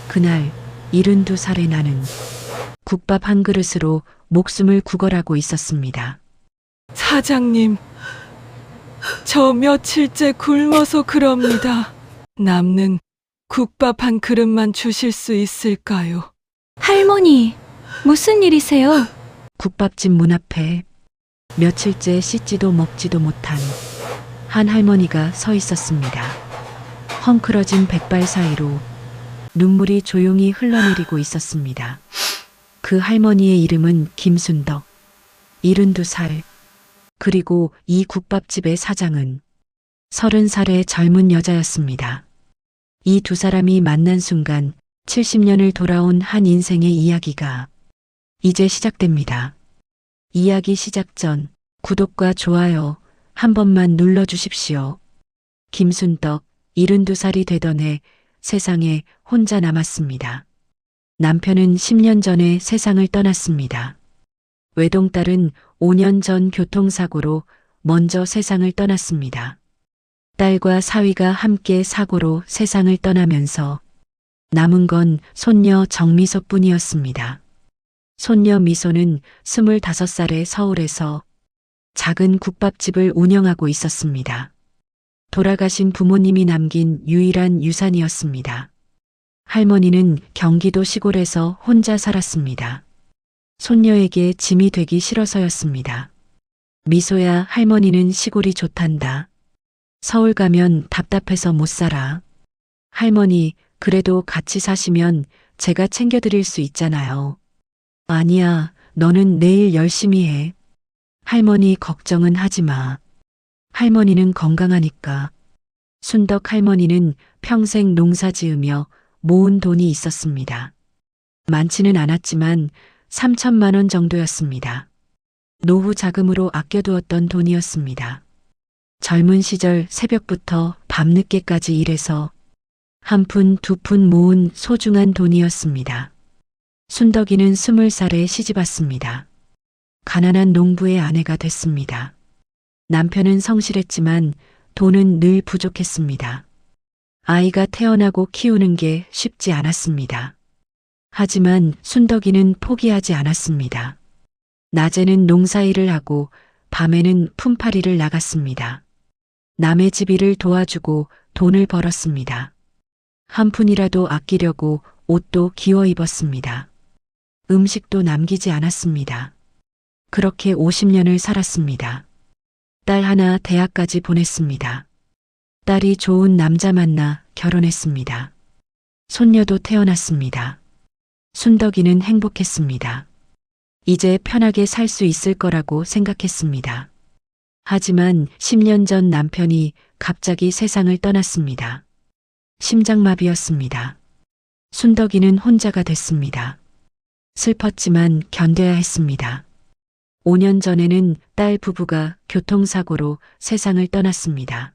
그날 72살의 나는 국밥 한 그릇으로 목숨을 구걸하고 있었습니다. 사장님, 저 며칠째 굶어서 그럽니다. 남는 국밥 한 그릇만 주실 수 있을까요? 할머니, 무슨 일이세요? 국밥집 문 앞에 며칠째 씻지도 먹지도 못한 한 할머니가 서 있었습니다. 헝클어진 백발 사이로 눈물이 조용히 흘러내리고 있었습니다. 그 할머니의 이름은 김순덕, 72살. 그리고 이 국밥집의 사장은 30살의 젊은 여자였습니다. 이 두 사람이 만난 순간 70년을 돌아온 한 인생의 이야기가 이제 시작됩니다. 이야기 시작 전 구독과 좋아요 한 번만 눌러주십시오. 김순덕 72살이 되던 해 세상에 혼자 남았습니다. 남편은 10년 전에 세상을 떠났습니다. 외동딸은 5년 전 교통사고로 먼저 세상을 떠났습니다. 딸과 사위가 함께 사고로 세상을 떠나면서 남은 건 손녀 정미소뿐이었습니다. 손녀 미소는 25살에 서울에서 작은 국밥집을 운영하고 있었습니다. 돌아가신 부모님이 남긴 유일한 유산이었습니다. 할머니는 경기도 시골에서 혼자 살았습니다. 손녀에게 짐이 되기 싫어서였습니다. 미소야, 할머니는 시골이 좋단다. 서울 가면 답답해서 못 살아. 할머니, 그래도 같이 사시면 제가 챙겨드릴 수 있잖아요. 아니야, 너는 내일 열심히 해. 할머니 걱정은 하지 마. 할머니는 건강하니까. 순덕 할머니는 평생 농사 지으며 모은 돈이 있었습니다. 많지는 않았지만 3천만 원 정도였습니다. 노후 자금으로 아껴두었던 돈이었습니다. 젊은 시절 새벽부터 밤늦게까지 일해서 한 푼, 두 푼 모은 소중한 돈이었습니다. 순덕이는 20살에 시집왔습니다. 가난한 농부의 아내가 됐습니다. 남편은 성실했지만 돈은 늘 부족했습니다. 아이가 태어나고 키우는 게 쉽지 않았습니다. 하지만 순덕이는 포기하지 않았습니다. 낮에는 농사일을 하고 밤에는 품팔이를 나갔습니다. 남의 집 일을 도와주고 돈을 벌었습니다. 한 푼이라도 아끼려고 옷도 기워 입었습니다. 음식도 남기지 않았습니다. 그렇게 50년을 살았습니다. 딸 하나 대학까지 보냈습니다. 딸이 좋은 남자 만나 결혼했습니다. 손녀도 태어났습니다. 순덕이는 행복했습니다. 이제 편하게 살 수 있을 거라고 생각했습니다. 하지만 10년 전 남편이 갑자기 세상을 떠났습니다. 심장마비였습니다. 순덕이는 혼자가 됐습니다. 슬펐지만 견뎌야 했습니다. 5년 전에는 딸 부부가 교통사고로 세상을 떠났습니다.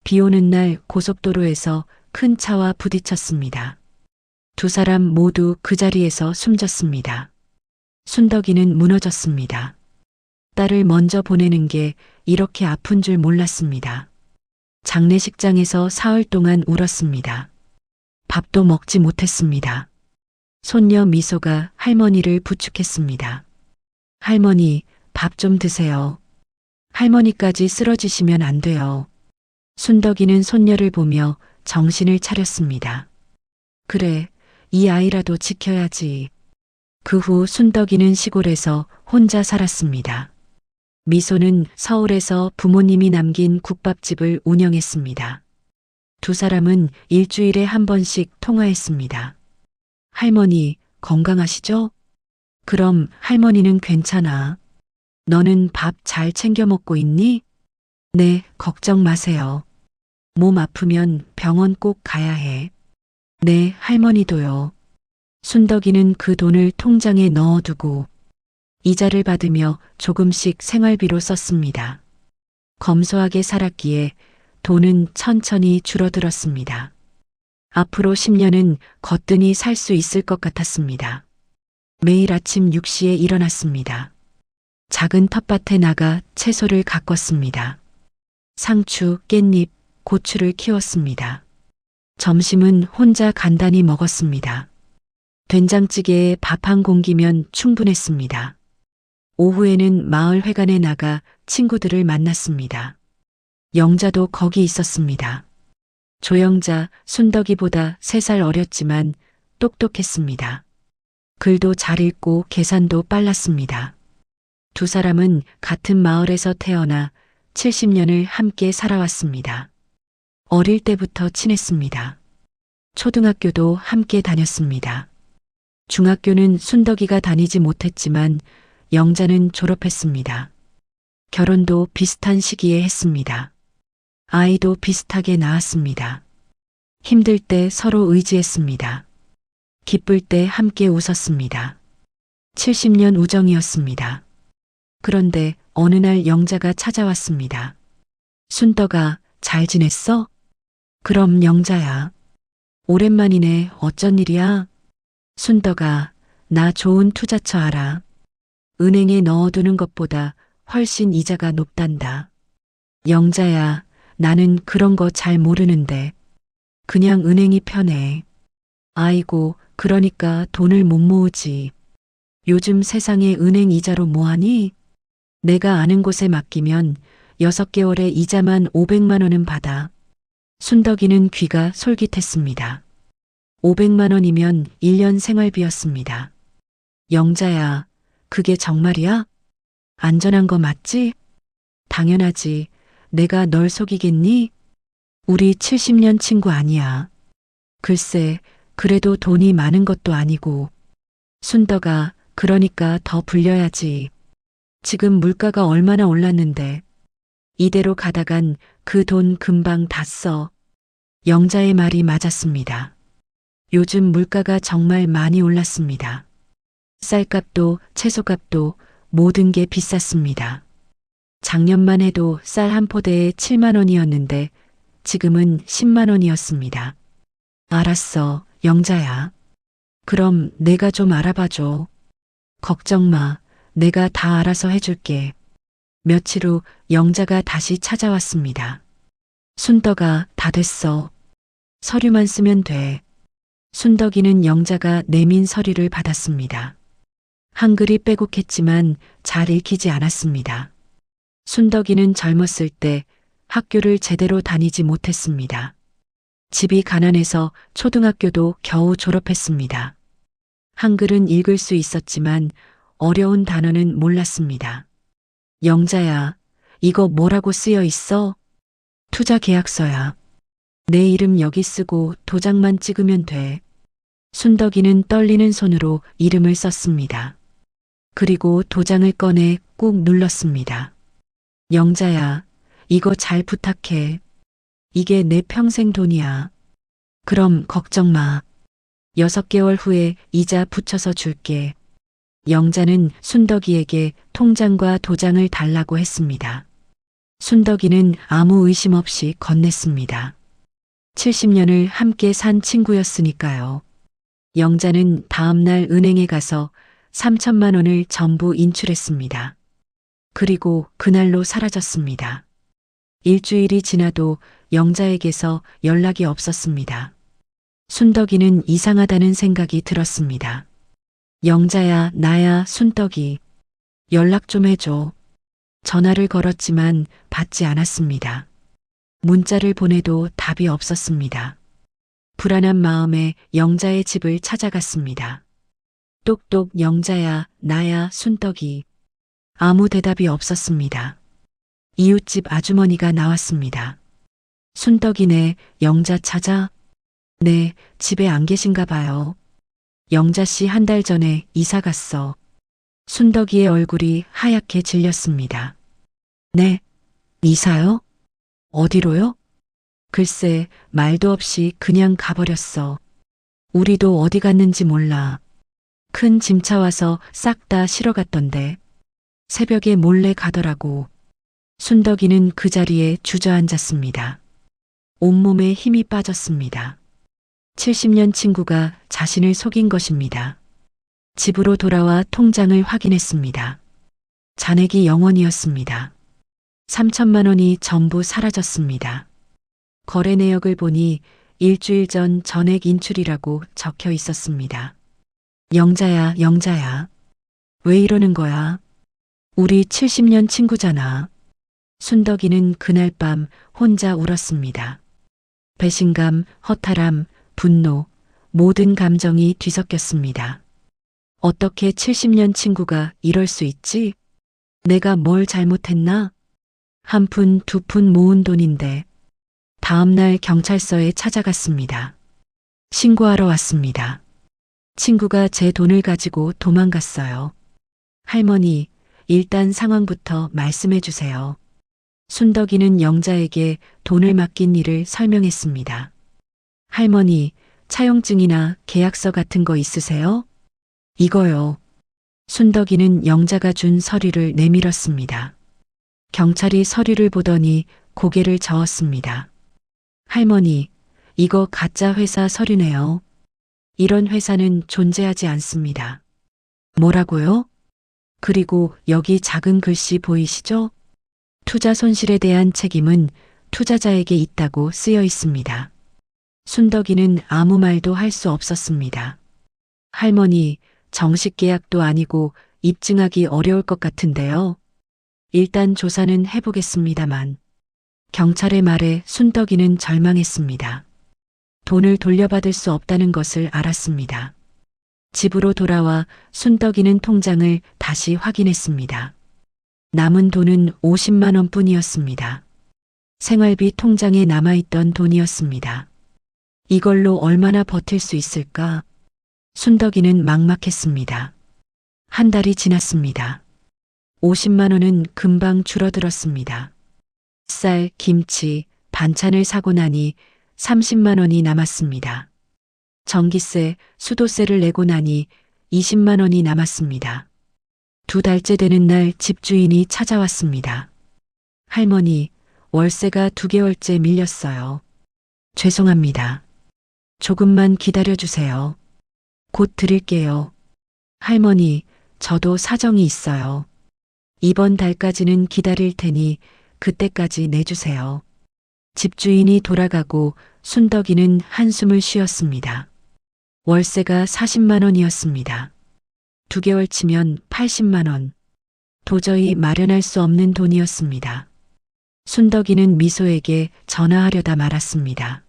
비 오는 날 고속도로에서 큰 차와 부딪혔습니다. 두 사람 모두 그 자리에서 숨졌습니다. 순덕이는 무너졌습니다. 딸을 먼저 보내는 게 이렇게 아픈 줄 몰랐습니다. 장례식장에서 사흘 동안 울었습니다. 밥도 먹지 못했습니다. 손녀 미소가 할머니를 부축했습니다. 할머니, 밥 좀 드세요. 할머니까지 쓰러지시면 안 돼요. 순덕이는 손녀를 보며 정신을 차렸습니다. 그래, 이 아이라도 지켜야지. 그 후 순덕이는 시골에서 혼자 살았습니다. 미소는 서울에서 부모님이 남긴 국밥집을 운영했습니다. 두 사람은 일주일에 한 번씩 통화했습니다. 할머니, 건강하시죠? 그럼 할머니는 괜찮아. 너는 밥 잘 챙겨 먹고 있니? 네, 걱정 마세요. 몸 아프면 병원 꼭 가야 해. 네, 할머니도요. 순덕이는 그 돈을 통장에 넣어두고 이자를 받으며 조금씩 생활비로 썼습니다. 검소하게 살았기에 돈은 천천히 줄어들었습니다. 앞으로 10년은 거뜬히 살 수 있을 것 같았습니다. 매일 아침 6시에 일어났습니다. 작은 텃밭에 나가 채소를 가꿨습니다. 상추, 깻잎, 고추를 키웠습니다. 점심은 혼자 간단히 먹었습니다. 된장찌개에 밥 한 공기면 충분했습니다. 오후에는 마을 회관에 나가 친구들을 만났습니다. 영자도 거기 있었습니다. 조영자, 순덕이보다 3살 어렸지만 똑똑했습니다. 글도 잘 읽고 계산도 빨랐습니다. 두 사람은 같은 마을에서 태어나 70년을 함께 살아왔습니다. 어릴 때부터 친했습니다. 초등학교도 함께 다녔습니다. 중학교는 순덕이가 다니지 못했지만 영자는 졸업했습니다. 결혼도 비슷한 시기에 했습니다. 아이도 비슷하게 낳았습니다. 힘들 때 서로 의지했습니다. 기쁠 때 함께 웃었습니다. 70년 우정이었습니다. 그런데 어느 날 영자가 찾아왔습니다. 순덕아, 잘 지냈어? 그럼 영자야. 오랜만이네. 어쩐 일이야? 순덕아, 나 좋은 투자처 알아. 은행에 넣어두는 것보다 훨씬 이자가 높단다. 영자야, 나는 그런 거 잘 모르는데. 그냥 은행이 편해. 아이고, 그러니까 돈을 못 모으지. 요즘 세상에 은행 이자로 뭐하니? 내가 아는 곳에 맡기면 6개월에 이자만 500만 원은 받아. 순덕이는 귀가 솔깃했습니다. 500만 원이면 1년 생활비였습니다. 영자야, 그게 정말이야? 안전한 거 맞지? 당연하지. 내가 널 속이겠니? 우리 70년 친구 아니야. 글쎄, 그래도 돈이 많은 것도 아니고. 순덕아, 그러니까 더 불려야지. 지금 물가가 얼마나 올랐는데. 이대로 가다간 그 돈 금방 다 써. 영자의 말이 맞았습니다. 요즘 물가가 정말 많이 올랐습니다. 쌀값도 채소값도 모든 게 비쌌습니다. 작년만 해도 쌀 한 포대에 7만 원이었는데 지금은 10만 원이었습니다. 알았어, 영자야. 그럼 내가 좀 알아봐줘. 걱정 마. 내가 다 알아서 해줄게. 며칠 후 영자가 다시 찾아왔습니다. 순덕아, 다 됐어. 서류만 쓰면 돼. 순덕이는 영자가 내민 서류를 받았습니다. 한글이 빼곡했지만 잘 읽히지 않았습니다. 순덕이는 젊었을 때 학교를 제대로 다니지 못했습니다. 집이 가난해서 초등학교도 겨우 졸업했습니다. 한글은 읽을 수 있었지만 어려운 단어는 몰랐습니다. 영자야, 이거 뭐라고 쓰여 있어? 투자 계약서야. 내 이름 여기 쓰고 도장만 찍으면 돼. 순덕이는 떨리는 손으로 이름을 썼습니다. 그리고 도장을 꺼내 꾹 눌렀습니다. 영자야, 이거 잘 부탁해. 이게 내 평생 돈이야. 그럼 걱정 마. 6개월 후에 이자 붙여서 줄게. 영자는 순덕이에게 통장과 도장을 달라고 했습니다. 순덕이는 아무 의심 없이 건넸습니다. 70년을 함께 산 친구였으니까요. 영자는 다음날 은행에 가서 3천만 원을 전부 인출했습니다. 그리고 그날로 사라졌습니다. 일주일이 지나도 영자에게서 연락이 없었습니다. 순덕이는 이상하다는 생각이 들었습니다. 영자야, 나야, 순덕이. 연락 좀 해줘. 전화를 걸었지만 받지 않았습니다. 문자를 보내도 답이 없었습니다. 불안한 마음에 영자의 집을 찾아갔습니다. 똑똑 영자야, 나야, 순덕이. 아무 대답이 없었습니다. 이웃집 아주머니가 나왔습니다. 순덕이네, 영자 찾아? 네, 집에 안 계신가 봐요. 영자 씨 1달 전에 이사 갔어. 순덕이의 얼굴이 하얗게 질렸습니다. 네, 이사요? 어디로요? 글쎄, 말도 없이 그냥 가버렸어. 우리도 어디 갔는지 몰라. 큰 짐차 와서 싹 다 실어갔던데. 새벽에 몰래 가더라고. 순덕이는 그 자리에 주저앉았습니다. 온몸에 힘이 빠졌습니다. 70년 친구가 자신을 속인 것입니다. 집으로 돌아와 통장을 확인했습니다. 잔액이 0원이었습니다. 3천만 원이 전부 사라졌습니다. 거래 내역을 보니 일주일 전 전액 인출이라고 적혀 있었습니다. 영자야, 영자야. 왜 이러는 거야? 우리 70년 친구잖아. 순덕이는 그날 밤 혼자 울었습니다. 배신감, 허탈함, 분노, 모든 감정이 뒤섞였습니다. 어떻게 70년 친구가 이럴 수 있지? 내가 뭘 잘못했나? 한 푼, 두 푼 모은 돈인데. 다음날 경찰서에 찾아갔습니다. 신고하러 왔습니다. 친구가 제 돈을 가지고 도망갔어요. 할머니, 일단 상황부터 말씀해 주세요. 순덕이는 영자에게 돈을 맡긴 일을 설명했습니다. 할머니, 차용증이나 계약서 같은 거 있으세요? 이거요. 순덕이는 영자가 준 서류를 내밀었습니다. 경찰이 서류를 보더니 고개를 저었습니다. 할머니, 이거 가짜 회사 서류네요. 이런 회사는 존재하지 않습니다. 뭐라고요? 그리고 여기 작은 글씨 보이시죠? 투자 손실에 대한 책임은 투자자에게 있다고 쓰여 있습니다. 순덕이는 아무 말도 할 수 없었습니다. 할머니, 정식 계약도 아니고 입증하기 어려울 것 같은데요. 일단 조사는 해보겠습니다만. 경찰의 말에 순덕이는 절망했습니다. 돈을 돌려받을 수 없다는 것을 알았습니다. 집으로 돌아와 순덕이는 통장을 다시 확인했습니다. 남은 돈은 50만 원뿐이었습니다. 생활비 통장에 남아있던 돈이었습니다. 이걸로 얼마나 버틸 수 있을까? 순덕이는 막막했습니다. 한 달이 지났습니다. 50만 원은 금방 줄어들었습니다. 쌀, 김치, 반찬을 사고 나니 30만 원이 남았습니다. 전기세, 수도세를 내고 나니 20만 원이 남았습니다. 2달째 되는 날 집주인이 찾아왔습니다. 할머니, 월세가 2개월째 밀렸어요. 죄송합니다. 조금만 기다려주세요. 곧 드릴게요. 할머니, 저도 사정이 있어요. 이번 달까지는 기다릴 테니 그때까지 내주세요. 집주인이 돌아가고 순덕이는 한숨을 쉬었습니다. 월세가 40만 원이었습니다. 2개월 치면 80만 원. 도저히 마련할 수 없는 돈이었습니다. 순덕이는 미소에게 전화하려다 말았습니다.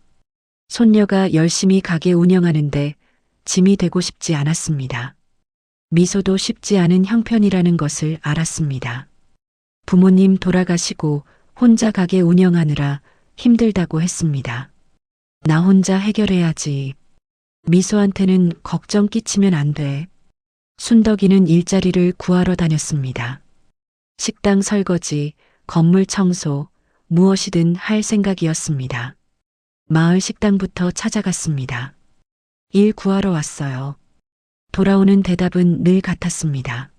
손녀가 열심히 가게 운영하는데 짐이 되고 싶지 않았습니다. 미소도 쉽지 않은 형편이라는 것을 알았습니다. 부모님 돌아가시고 혼자 가게 운영하느라 힘들다고 했습니다. 나 혼자 해결해야지. 미소한테는 걱정 끼치면 안 돼. 순덕이는 일자리를 구하러 다녔습니다. 식당 설거지, 건물 청소, 무엇이든 할 생각이었습니다. 마을 식당부터 찾아갔습니다. 일 구하러 왔어요. 돌아오는 대답은 늘 같았습니다.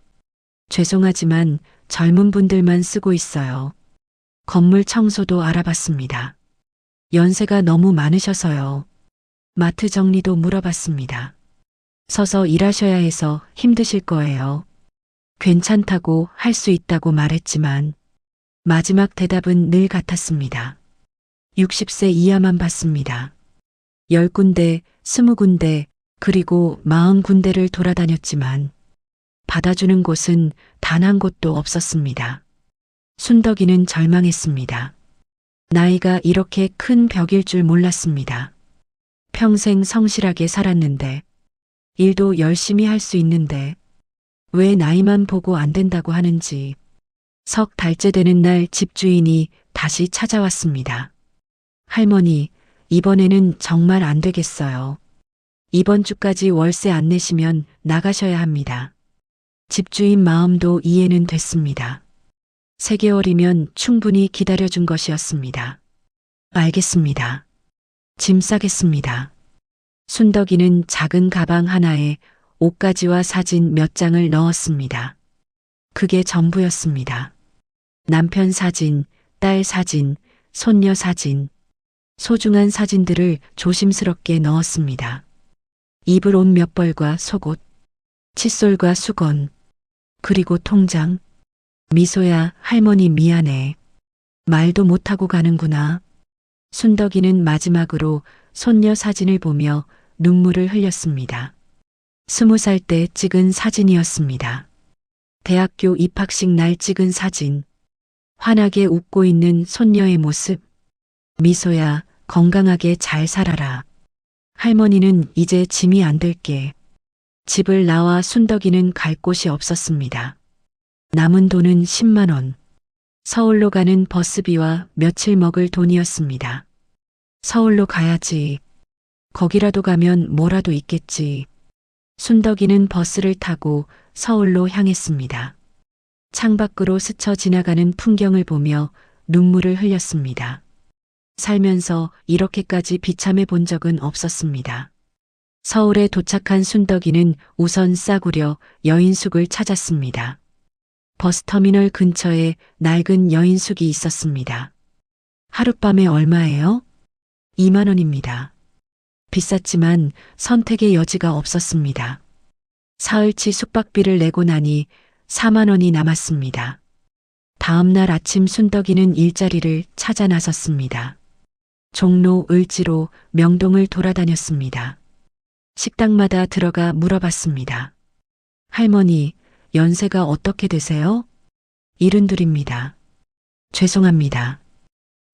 죄송하지만 젊은 분들만 쓰고 있어요. 건물 청소도 알아봤습니다. 연세가 너무 많으셔서요. 마트 정리도 물어봤습니다. 서서 일하셔야 해서 힘드실 거예요. 괜찮다고 할 수 있다고 말했지만 마지막 대답은 늘 같았습니다. 60세 이하만 받습니다. 10군데, 20군데, 그리고 40군데를 돌아다녔지만 받아주는 곳은 단 한 곳도 없었습니다. 순덕이는 절망했습니다. 나이가 이렇게 큰 벽일 줄 몰랐습니다. 평생 성실하게 살았는데, 일도 열심히 할 수 있는데, 왜 나이만 보고 안 된다고 하는지. 석 달째 되는 날 집주인이 다시 찾아왔습니다. 할머니, 이번에는 정말 안 되겠어요. 이번 주까지 월세 안 내시면 나가셔야 합니다. 집주인 마음도 이해는 됐습니다. 3개월이면 충분히 기다려준 것이었습니다. 알겠습니다. 짐 싸겠습니다. 순덕이는 작은 가방 하나에 옷가지와 사진 몇 장을 넣었습니다. 그게 전부였습니다. 남편 사진, 딸 사진, 손녀 사진, 소중한 사진들을 조심스럽게 넣었습니다. 입을 옷 몇 벌과 속옷, 칫솔과 수건, 그리고 통장. 미소야, 할머니 미안해. 말도 못하고 가는구나. 순덕이는 마지막으로 손녀 사진을 보며 눈물을 흘렸습니다. 20살 때 찍은 사진이었습니다. 대학교 입학식 날 찍은 사진. 환하게 웃고 있는 손녀의 모습. 미소야, 건강하게 잘 살아라. 할머니는 이제 짐이 안 될게. 집을 나와 순덕이는 갈 곳이 없었습니다. 남은 돈은 10만 원. 서울로 가는 버스비와 며칠 먹을 돈이었습니다. 서울로 가야지. 거기라도 가면 뭐라도 있겠지. 순덕이는 버스를 타고 서울로 향했습니다. 창밖으로 스쳐 지나가는 풍경을 보며 눈물을 흘렸습니다. 살면서 이렇게까지 비참해 본 적은 없었습니다. 서울에 도착한 순덕이는 우선 싸구려 여인숙을 찾았습니다. 버스터미널 근처에 낡은 여인숙이 있었습니다. 하룻밤에 얼마예요? 2만 원입니다. 비쌌지만 선택의 여지가 없었습니다. 사흘치 숙박비를 내고 나니 4만 원이 남았습니다. 다음 날 아침 순덕이는 일자리를 찾아 나섰습니다. 종로, 을지로, 명동을 돌아다녔습니다. 식당마다 들어가 물어봤습니다. 할머니, 연세가 어떻게 되세요? 72입니다. 죄송합니다.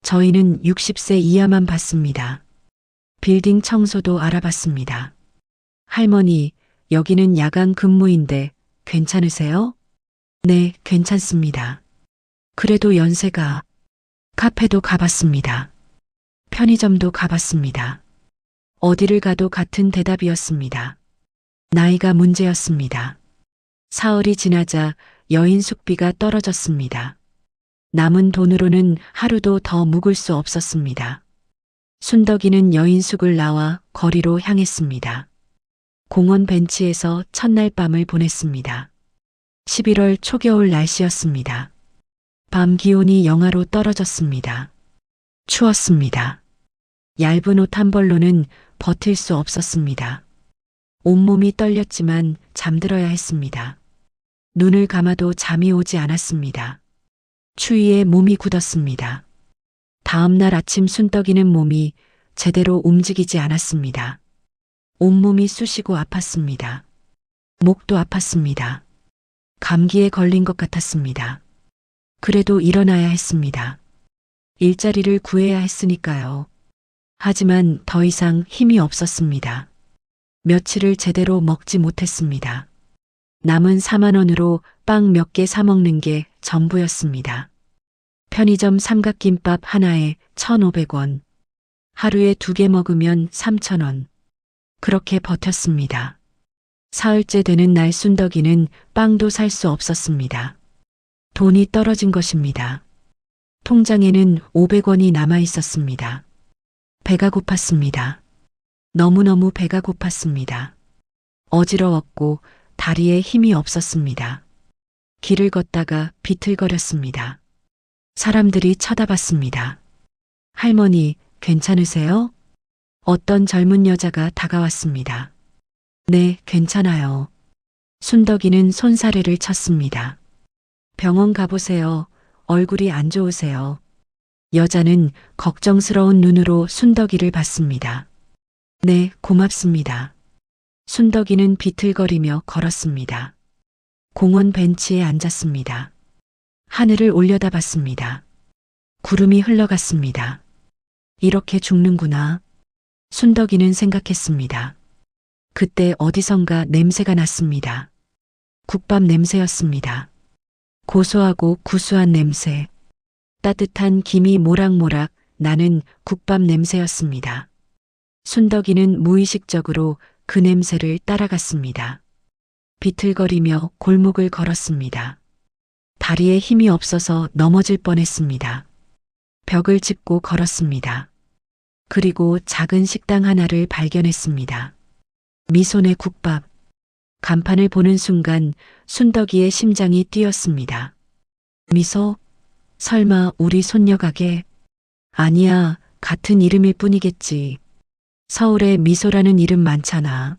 저희는 60세 이하만 받습니다. 빌딩 청소도 알아봤습니다. 할머니, 여기는 야간 근무인데 괜찮으세요? 네, 괜찮습니다. 그래도 연세가. 카페도 가봤습니다. 편의점도 가봤습니다. 어디를 가도 같은 대답이었습니다. 나이가 문제였습니다. 사흘이 지나자 여인 숙비가 떨어졌습니다. 남은 돈으로는 하루도 더 묵을 수 없었습니다. 순덕이는 여인숙을 나와 거리로 향했습니다. 공원 벤치에서 첫날 밤을 보냈습니다. 11월 초겨울 날씨였습니다. 밤 기온이 영하로 떨어졌습니다. 추웠습니다. 얇은 옷 한 벌로는 버틸 수 없었습니다. 온몸이 떨렸지만 잠들어야 했습니다. 눈을 감아도 잠이 오지 않았습니다. 추위에 몸이 굳었습니다. 다음 날 아침 순덕이는 몸이 제대로 움직이지 않았습니다. 온몸이 쑤시고 아팠습니다. 목도 아팠습니다. 감기에 걸린 것 같았습니다. 그래도 일어나야 했습니다. 일자리를 구해야 했으니까요. 하지만 더 이상 힘이 없었습니다. 며칠을 제대로 먹지 못했습니다. 남은 4만 원으로 빵 몇 개 사 먹는 게 전부였습니다. 편의점 삼각김밥 하나에 1,500원. 하루에 2개 먹으면 3,000원. 그렇게 버텼습니다. 사흘째 되는 날 순덕이는 빵도 살 수 없었습니다. 돈이 떨어진 것입니다. 통장에는 500원이 남아 있었습니다. 배가 고팠습니다. 너무너무 배가 고팠습니다. 어지러웠고 다리에 힘이 없었습니다. 길을 걷다가 비틀거렸습니다. 사람들이 쳐다봤습니다. 할머니, 괜찮으세요? 어떤 젊은 여자가 다가왔습니다. 네, 괜찮아요. 순덕이는 손사래를 쳤습니다. 병원 가보세요. 얼굴이 안 좋으세요. 여자는 걱정스러운 눈으로 순덕이를 봤습니다. 네, 고맙습니다. 순덕이는 비틀거리며 걸었습니다. 공원 벤치에 앉았습니다. 하늘을 올려다봤습니다. 구름이 흘러갔습니다. 이렇게 죽는구나. 순덕이는 생각했습니다. 그때 어디선가 냄새가 났습니다. 국밥 냄새였습니다. 고소하고 구수한 냄새. 따뜻한 김이 모락모락 나는 국밥 냄새였습니다. 순덕이는 무의식적으로 그 냄새를 따라갔습니다. 비틀거리며 골목을 걸었습니다. 다리에 힘이 없어서 넘어질 뻔했습니다. 벽을 짚고 걸었습니다. 그리고 작은 식당 하나를 발견했습니다. 미소네 국밥. 간판을 보는 순간 순덕이의 심장이 뛰었습니다. 미소? 설마 우리 손녀 가게? 아니야, 같은 이름일 뿐이겠지. 서울에 미소라는 이름 많잖아.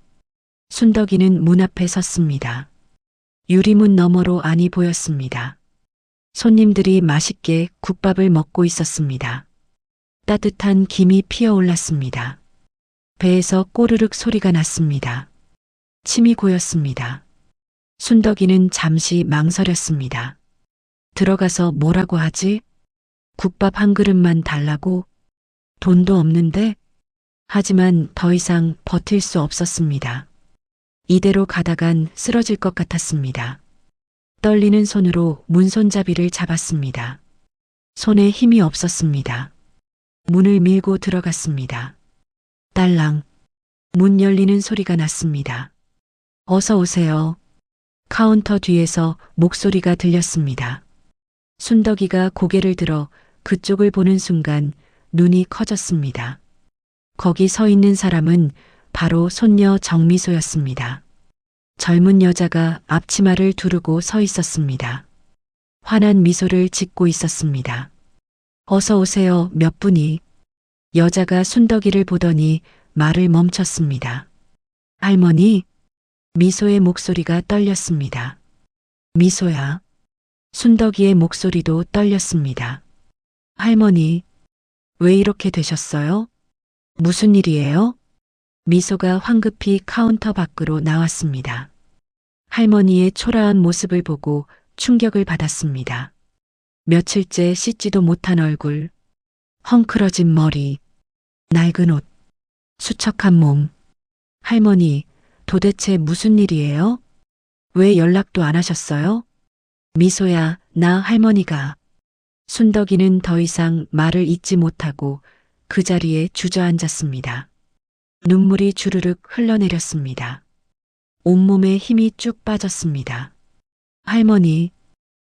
순덕이는 문 앞에 섰습니다. 유리문 너머로 안이 보였습니다. 손님들이 맛있게 국밥을 먹고 있었습니다. 따뜻한 김이 피어올랐습니다. 배에서 꼬르륵 소리가 났습니다. 침이 고였습니다. 순덕이는 잠시 망설였습니다. 들어가서 뭐라고 하지? 국밥 한 그릇만 달라고? 돈도 없는데? 하지만 더 이상 버틸 수 없었습니다. 이대로 가다간 쓰러질 것 같았습니다. 떨리는 손으로 문손잡이를 잡았습니다. 손에 힘이 없었습니다. 문을 밀고 들어갔습니다. 딸랑. 문 열리는 소리가 났습니다. 어서 오세요. 카운터 뒤에서 목소리가 들렸습니다. 순덕이가 고개를 들어 그쪽을 보는 순간 눈이 커졌습니다. 거기 서 있는 사람은 바로 손녀 정미소였습니다. 젊은 여자가 앞치마를 두르고 서 있었습니다. 환한 미소를 짓고 있었습니다. 어서 오세요. 몇 분이. 여자가 순덕이를 보더니 말을 멈췄습니다. 할머니. 미소의 목소리가 떨렸습니다. 미소야. 순덕이의 목소리도 떨렸습니다. 할머니. 왜 이렇게 되셨어요? 무슨 일이에요? 미소가 황급히 카운터 밖으로 나왔습니다. 할머니의 초라한 모습을 보고 충격을 받았습니다. 며칠째 씻지도 못한 얼굴, 헝클어진 머리, 낡은 옷, 수척한 몸. 할머니, 도대체 무슨 일이에요? 왜 연락도 안 하셨어요? 미소야, 나 할머니가. 순덕이는 더 이상 말을 잇지 못하고 그 자리에 주저앉았습니다. 눈물이 주르륵 흘러내렸습니다. 온몸에 힘이 쭉 빠졌습니다. 할머니.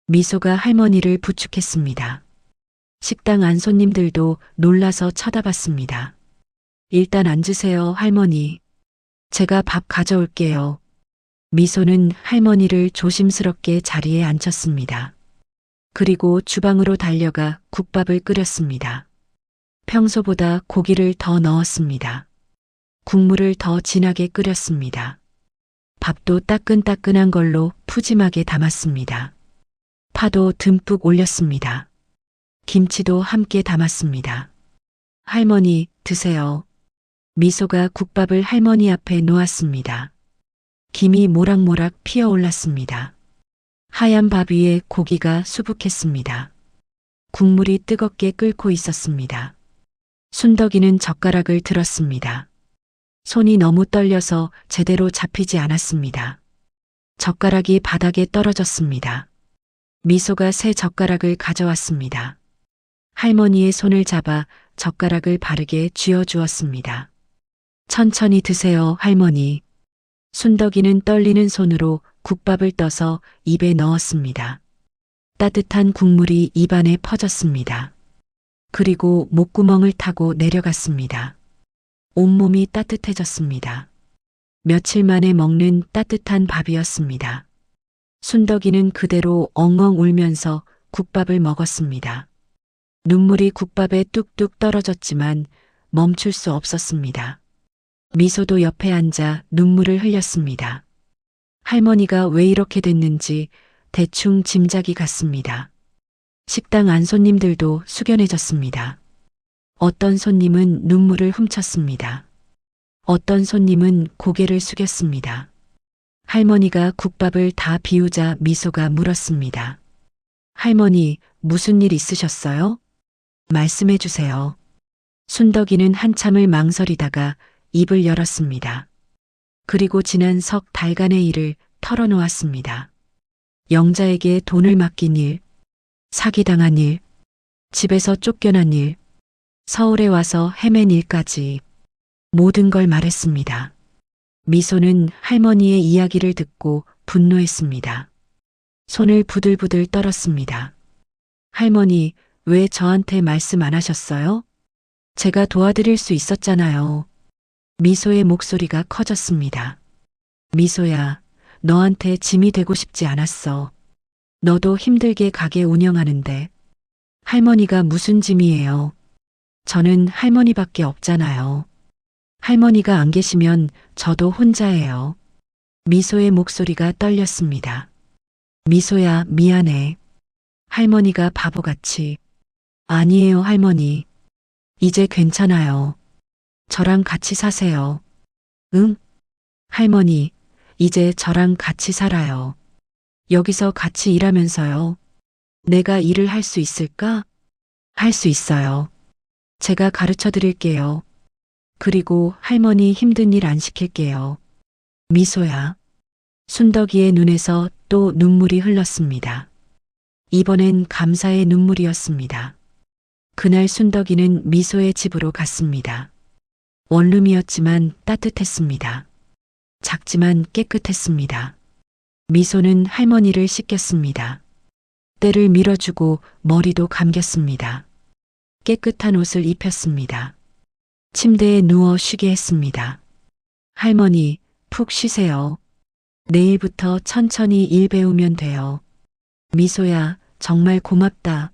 미소가 할머니를 부축했습니다. 식당 안 손님들도 놀라서 쳐다봤습니다. 일단 앉으세요, 할머니. 제가 밥 가져올게요. 미소는 할머니를 조심스럽게 자리에 앉혔습니다. 그리고 주방으로 달려가 국밥을 끓였습니다. 평소보다 고기를 더 넣었습니다. 국물을 더 진하게 끓였습니다. 밥도 따끈따끈한 걸로 푸짐하게 담았습니다. 파도 듬뿍 올렸습니다. 김치도 함께 담았습니다. 할머니, 드세요. 미소가 국밥을 할머니 앞에 놓았습니다. 김이 모락모락 피어올랐습니다. 하얀 밥 위에 고기가 수북했습니다. 국물이 뜨겁게 끓고 있었습니다. 순덕이는 젓가락을 들었습니다. 손이 너무 떨려서 제대로 잡히지 않았습니다. 젓가락이 바닥에 떨어졌습니다. 미소가 새 젓가락을 가져왔습니다. 할머니의 손을 잡아 젓가락을 바르게 쥐어주었습니다. 천천히 드세요, 할머니. 순덕이는 떨리는 손으로 국밥을 떠서 입에 넣었습니다. 따뜻한 국물이 입안에 퍼졌습니다. 그리고 목구멍을 타고 내려갔습니다. 온몸이 따뜻해졌습니다. 며칠 만에 먹는 따뜻한 밥이었습니다. 순덕이는 그대로 엉엉 울면서 국밥을 먹었습니다. 눈물이 국밥에 뚝뚝 떨어졌지만 멈출 수 없었습니다. 미소도 옆에 앉아 눈물을 흘렸습니다. 할머니가 왜 이렇게 됐는지 대충 짐작이 갔습니다. 식당 안 손님들도 숙연해졌습니다. 어떤 손님은 눈물을 훔쳤습니다. 어떤 손님은 고개를 숙였습니다. 할머니가 국밥을 다 비우자 미소가 물었습니다. 할머니, 무슨 일 있으셨어요? 말씀해 주세요. 순덕이는 한참을 망설이다가 입을 열었습니다. 그리고 지난 석 달간의 일을 털어놓았습니다. 영자에게 돈을 맡긴 일, 사기당한 일, 집에서 쫓겨난 일, 서울에 와서 헤맨 일까지 모든 걸 말했습니다. 미소는 할머니의 이야기를 듣고 분노했습니다. 손을 부들부들 떨었습니다. 할머니, 왜 저한테 말씀 안 하셨어요? 제가 도와드릴 수 있었잖아요. 미소의 목소리가 커졌습니다. 미소야, 너한테 짐이 되고 싶지 않았어. 너도 힘들게 가게 운영하는데 할머니가 무슨 짐이에요? 저는 할머니밖에 없잖아요. 할머니가 안 계시면 저도 혼자예요. 미소의 목소리가 떨렸습니다. 미소야, 미안해. 할머니가 바보같이. 아니에요, 할머니. 이제 괜찮아요. 저랑 같이 사세요. 응? 할머니, 이제 저랑 같이 살아요. 여기서 같이 일하면서요. 내가 일을 할 수 있을까? 할 수 있어요. 제가 가르쳐 드릴게요. 그리고 할머니 힘든 일 안 시킬게요. 미소야. 순덕이의 눈에서 또 눈물이 흘렀습니다. 이번엔 감사의 눈물이었습니다. 그날 순덕이는 미소의 집으로 갔습니다. 원룸이었지만 따뜻했습니다. 작지만 깨끗했습니다. 미소는 할머니를 씻겼습니다. 때를 밀어주고 머리도 감겼습니다. 깨끗한 옷을 입혔습니다. 침대에 누워 쉬게 했습니다. 할머니, 푹 쉬세요. 내일부터 천천히 일 배우면 돼요. 미소야, 정말 고맙다.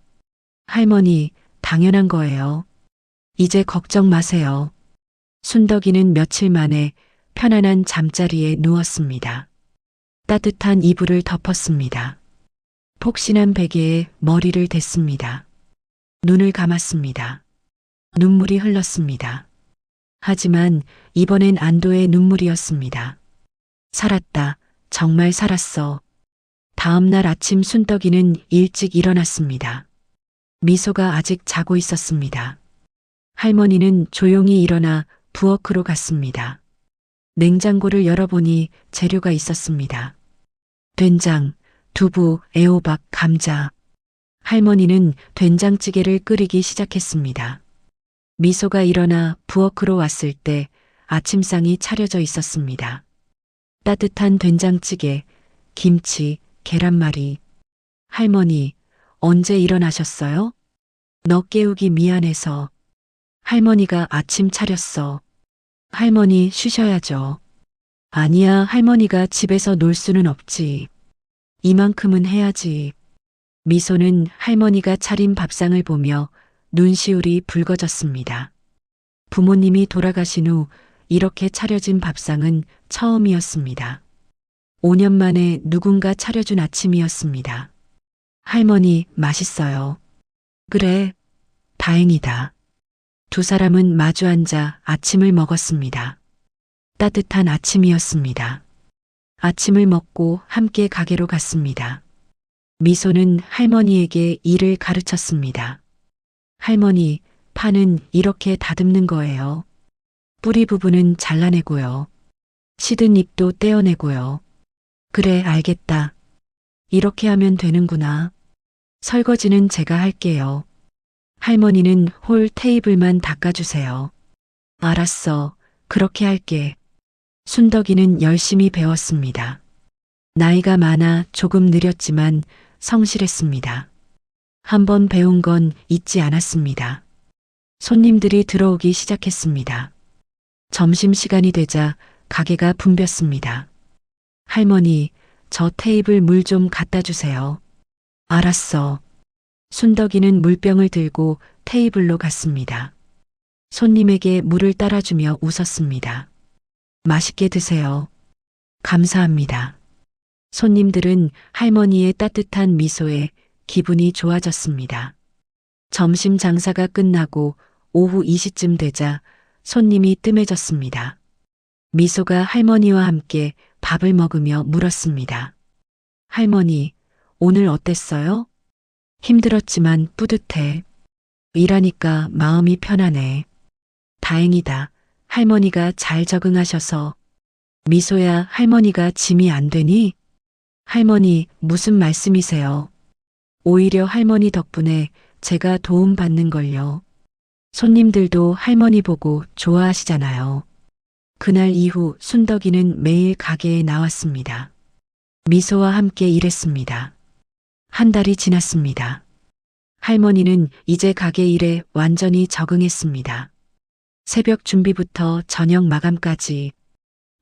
할머니, 당연한 거예요. 이제 걱정 마세요. 순덕이는 며칠 만에 편안한 잠자리에 누웠습니다. 따뜻한 이불을 덮었습니다. 폭신한 베개에 머리를 댔습니다. 눈을 감았습니다. 눈물이 흘렀습니다. 하지만 이번엔 안도의 눈물이었습니다. 살았다. 정말 살았어. 다음 날 아침 순덕이는 일찍 일어났습니다. 미소가 아직 자고 있었습니다. 할머니는 조용히 일어나 부엌으로 갔습니다. 냉장고를 열어보니 재료가 있었습니다. 된장, 두부, 애호박, 감자. 할머니는 된장찌개를 끓이기 시작했습니다. 미소가 일어나 부엌으로 왔을 때 아침상이 차려져 있었습니다. 따뜻한 된장찌개, 김치, 계란말이. 할머니, 언제 일어나셨어요? 너 깨우기 미안해서. 할머니가 아침 차렸어. 할머니 쉬셔야죠. 아니야, 할머니가 집에서 놀 수는 없지. 이만큼은 해야지. 미소는 할머니가 차린 밥상을 보며 눈시울이 붉어졌습니다. 부모님이 돌아가신 후 이렇게 차려진 밥상은 처음이었습니다. 5년 만에 누군가 차려준 아침이었습니다. 할머니, 맛있어요. 그래, 다행이다. 두 사람은 마주 앉아 아침을 먹었습니다. 따뜻한 아침이었습니다. 아침을 먹고 함께 가게로 갔습니다. 미소는 할머니에게 일을 가르쳤습니다. 할머니, 파는 이렇게 다듬는 거예요. 뿌리 부분은 잘라내고요. 시든 잎도 떼어내고요. 그래, 알겠다. 이렇게 하면 되는구나. 설거지는 제가 할게요. 할머니는 홀 테이블만 닦아주세요. 알았어. 그렇게 할게. 순덕이는 열심히 배웠습니다. 나이가 많아 조금 느렸지만 성실했습니다. 한번 배운 건 잊지 않았습니다. 손님들이 들어오기 시작했습니다. 점심시간이 되자 가게가 붐볐습니다. 할머니, 저 테이블 물 좀 갖다 주세요. 알았어. 순덕이는 물병을 들고 테이블로 갔습니다. 손님에게 물을 따라주며 웃었습니다. 맛있게 드세요. 감사합니다. 손님들은 할머니의 따뜻한 미소에 기분이 좋아졌습니다. 점심 장사가 끝나고 오후 2시쯤 되자 손님이 뜸해졌습니다. 미소가 할머니와 함께 밥을 먹으며 물었습니다. 할머니, 오늘 어땠어요? 힘들었지만 뿌듯해. 일하니까 마음이 편하네. 다행이다. 할머니가 잘 적응하셔서. 미소야, 할머니가 짐이 안 되니? 할머니, 무슨 말씀이세요? 오히려 할머니 덕분에 제가 도움받는 걸요. 손님들도 할머니 보고 좋아하시잖아요. 그날 이후 순덕이는 매일 가게에 나왔습니다. 미소와 함께 일했습니다. 한 달이 지났습니다. 할머니는 이제 가게 일에 완전히 적응했습니다. 새벽 준비부터 저녁 마감까지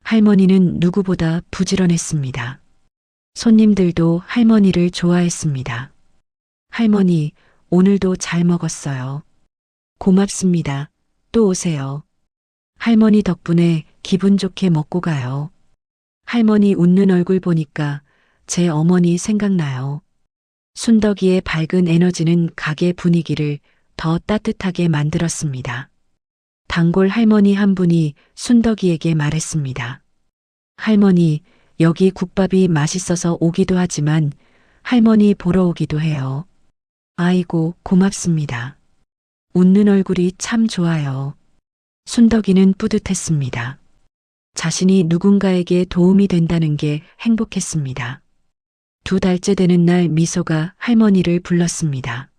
할머니는 누구보다 부지런했습니다. 손님들도 할머니를 좋아했습니다. 할머니, 오늘도 잘 먹었어요. 고맙습니다. 또 오세요. 할머니 덕분에 기분 좋게 먹고 가요. 할머니 웃는 얼굴 보니까 제 어머니 생각나요. 순덕이의 밝은 에너지는 가게 분위기를 더 따뜻하게 만들었습니다. 단골 할머니 한 분이 순덕이에게 말했습니다. 할머니, 여기 국밥이 맛있어서 오기도 하지만 할머니 보러 오기도 해요. 아이고, 고맙습니다. 웃는 얼굴이 참 좋아요. 순덕이는 뿌듯했습니다. 자신이 누군가에게 도움이 된다는 게 행복했습니다. 2달째 되는 날 미소가 할머니를 불렀습니다.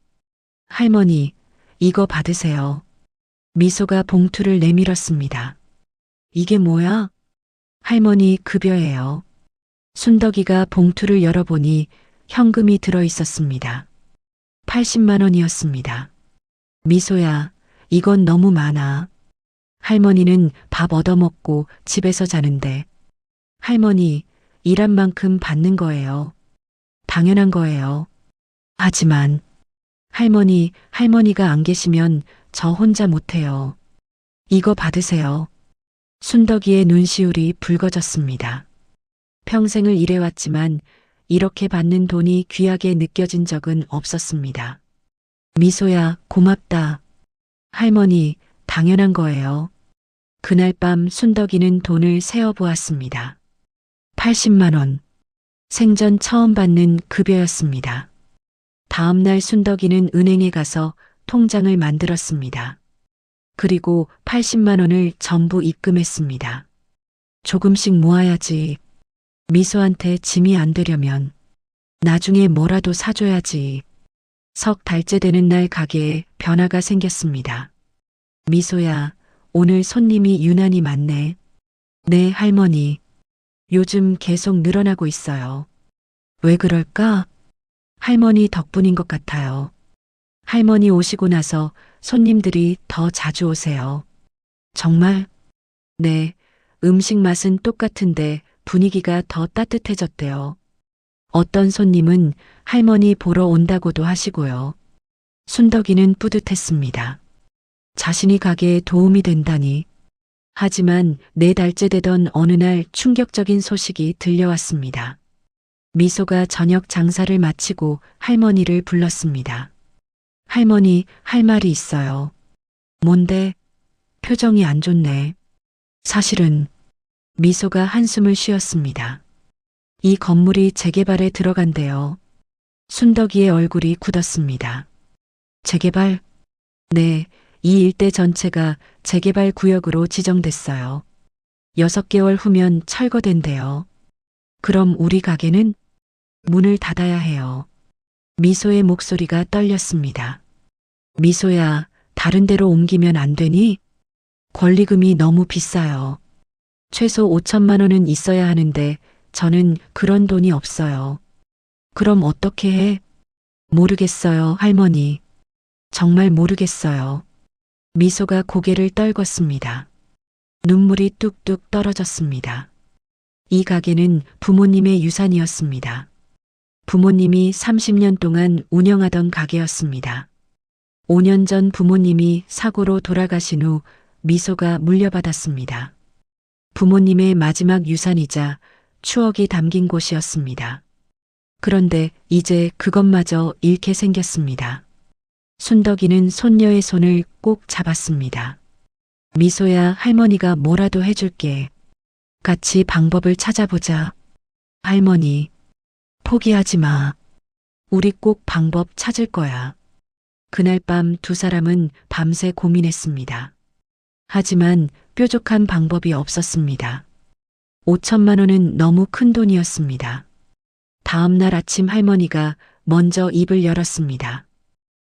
할머니, 이거 받으세요. 미소가 봉투를 내밀었습니다. 이게 뭐야? 할머니 급여예요. 순덕이가 봉투를 열어보니 현금이 들어 있었습니다. 80만 원이었습니다. 미소야, 이건 너무 많아. 할머니는 밥 얻어먹고 집에서 자는데. 할머니, 일한 만큼 받는 거예요. 당연한 거예요. 하지만 할머니가 안 계시면 저 혼자 못해요. 이거 받으세요. 순덕이의 눈시울이 붉어졌습니다. 평생을 일해왔지만 이렇게 받는 돈이 귀하게 느껴진 적은 없었습니다. 미소야, 고맙다. 할머니, 당연한 거예요. 그날 밤 순덕이는 돈을 세어보았습니다. 80만 원. 생전 처음 받는 급여였습니다. 다음 날 순덕이는 은행에 가서 통장을 만들었습니다. 그리고 80만 원을 전부 입금했습니다. 조금씩 모아야지. 미소한테 짐이 안 되려면 나중에 뭐라도 사줘야지. 석 달째 되는 날 가게에 변화가 생겼습니다. 미소야, 오늘 손님이 유난히 많네. 네, 할머니. 요즘 계속 늘어나고 있어요. 왜 그럴까? 할머니 덕분인 것 같아요. 할머니 오시고 나서 손님들이 더 자주 오세요. 정말? 네, 음식 맛은 똑같은데 분위기가 더 따뜻해졌대요. 어떤 손님은 할머니 보러 온다고도 하시고요. 순덕이는 뿌듯했습니다. 자신이 가게에 도움이 된다니. 하지만 4달째 되던 어느 날 충격적인 소식이 들려왔습니다. 미소가 저녁 장사를 마치고 할머니를 불렀습니다. 할머니, 할 말이 있어요. 뭔데? 표정이 안 좋네. 사실은 미소가 한숨을 쉬었습니다. 이 건물이 재개발에 들어간대요. 순덕이의 얼굴이 굳었습니다. 재개발? 네, 이 일대 전체가 재개발 구역으로 지정됐어요. 6개월 후면 철거된대요. 그럼 우리 가게는 문을 닫아야 해요. 미소의 목소리가 떨렸습니다. 미소야, 다른 데로 옮기면 안 되니? 권리금이 너무 비싸요. 최소 5천만 원은 있어야 하는데 저는 그런 돈이 없어요. 그럼 어떻게 해? 모르겠어요, 할머니. 정말 모르겠어요. 미소가 고개를 떨궜습니다. 눈물이 뚝뚝 떨어졌습니다. 이 가게는 부모님의 유산이었습니다. 부모님이 30년 동안 운영하던 가게였습니다. 5년 전 부모님이 사고로 돌아가신 후 미소가 물려받았습니다. 부모님의 마지막 유산이자 추억이 담긴 곳이었습니다. 그런데 이제 그것마저 잃게 생겼습니다. 순덕이는 손녀의 손을 꼭 잡았습니다. 미소야, 할머니가 뭐라도 해줄게. 같이 방법을 찾아보자. 할머니, 포기하지 마. 우리 꼭 방법 찾을 거야. 그날 밤 2사람은 밤새 고민했습니다. 하지만 뾰족한 방법이 없었습니다. 5천만 원은 너무 큰 돈이었습니다. 다음 날 아침 할머니가 먼저 입을 열었습니다.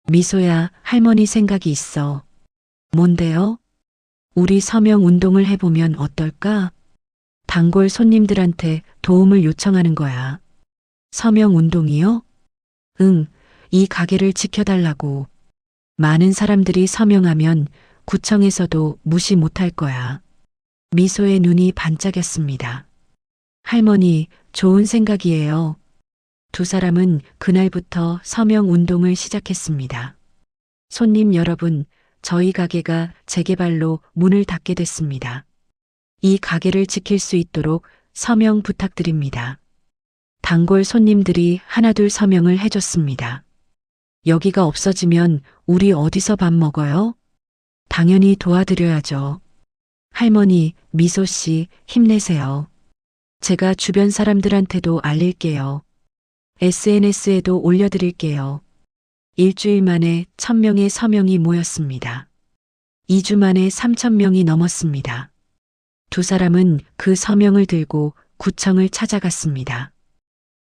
미소야, 할머니 생각이 있어. 뭔데요? 우리 서명 운동을 해보면 어떨까? 단골 손님들한테 도움을 요청하는 거야. 서명 운동이요? 응, 이 가게를 지켜달라고. 많은 사람들이 서명하면 구청에서도 무시 못할 거야. 미소의 눈이 반짝였습니다. 할머니, 좋은 생각이에요. 2사람은 그날부터 서명 운동을 시작했습니다. 손님 여러분, 저희 가게가 재개발로 문을 닫게 됐습니다. 이 가게를 지킬 수 있도록 서명 부탁드립니다. 단골 손님들이 하나둘 서명을 해줬습니다. 여기가 없어지면 우리 어디서 밥 먹어요? 당연히 도와드려야죠. 할머니, 미소 씨, 힘내세요. 제가 주변 사람들한테도 알릴게요. SNS에도 올려드릴게요. 일주일 만에 1000명의 서명이 모였습니다. 2주 만에 3000명이 넘었습니다. 두 사람은 그 서명을 들고 구청을 찾아갔습니다.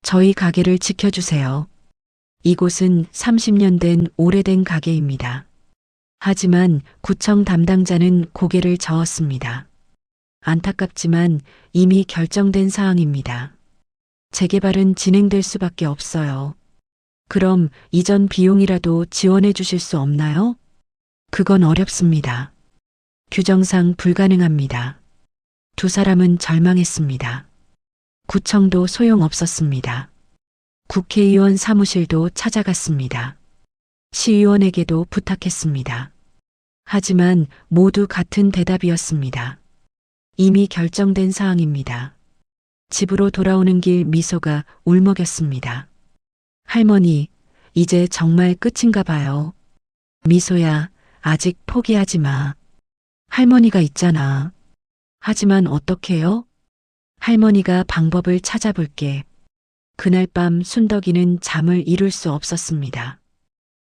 저희 가게를 지켜주세요. 이곳은 30년 된 오래된 가게입니다. 하지만 구청 담당자는 고개를 저었습니다. 안타깝지만 이미 결정된 사항입니다. 재개발은 진행될 수밖에 없어요. 그럼 이전 비용이라도 지원해 주실 수 없나요? 그건 어렵습니다. 규정상 불가능합니다. 두 사람은 절망했습니다. 구청도 소용없었습니다. 국회의원 사무실도 찾아갔습니다. 시의원에게도 부탁했습니다. 하지만 모두 같은 대답이었습니다. 이미 결정된 사항입니다. 집으로 돌아오는 길 미소가 울먹였습니다. 할머니, 이제 정말 끝인가 봐요. 미소야, 아직 포기하지 마. 할머니가 있잖아. 하지만 어떡해요? 할머니가 방법을 찾아볼게. 그날 밤 순덕이는 잠을 이룰 수 없었습니다.